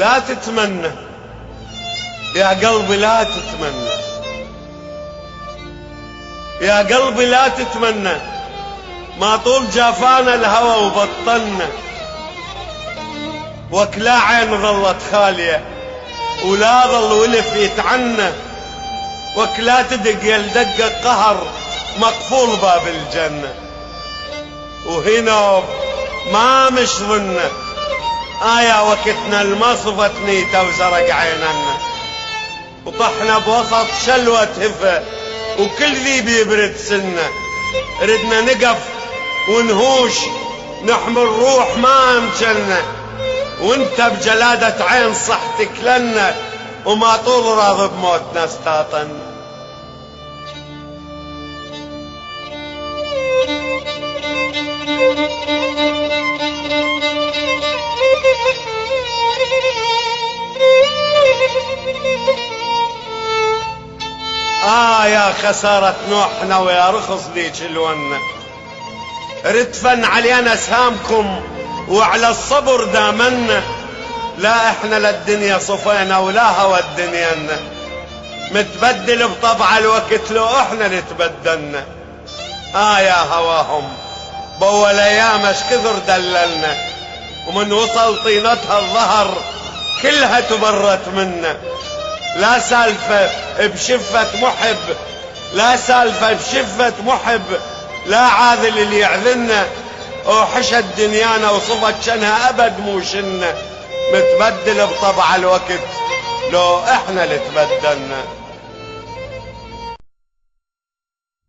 لا تتمنى يا قلبي، لا تتمنى يا قلبي، لا تتمنى ما طول جافانا الهوى وبطلنا، وكلا عين ظلت خالية ولا ظل ولف يتعنى، وكلا تدق يلدق قهر مقفول باب الجنة، وهنا ما مش ظنه يا وقتنا المصفت نيته وزرق عيننا، وطحنا بوسط شلوة هفة وكل ذي بيبرد سنة، ردنا نقف ونهوش نحمل روح ما امجلنا، وانت بجلادة عين صحتك لنا وما طول راض بموتنا استاطنا. يا خسارة نوحنا ويا رخص ذيك الونة، ردفن علينا سهامكم وعلى الصبر دامنا، لا احنا للدنيا صفينا ولا هوى الدنيانا، متبدل بطبع الوقت لو احنا اللي تبدلنا. يا هواهم بول ايام اش كثر دللنا، ومن وصل طينتها الظهر كلها تبرت منا، لا سالفة بشفة محب، لا سالفة بشفة محب، لا عاذل اللي يعذلنا، وحشت دنيانا وصفت شنها أبد مو شنا، متبدل بطبع الوقت لو احنا اللي تبدلنا.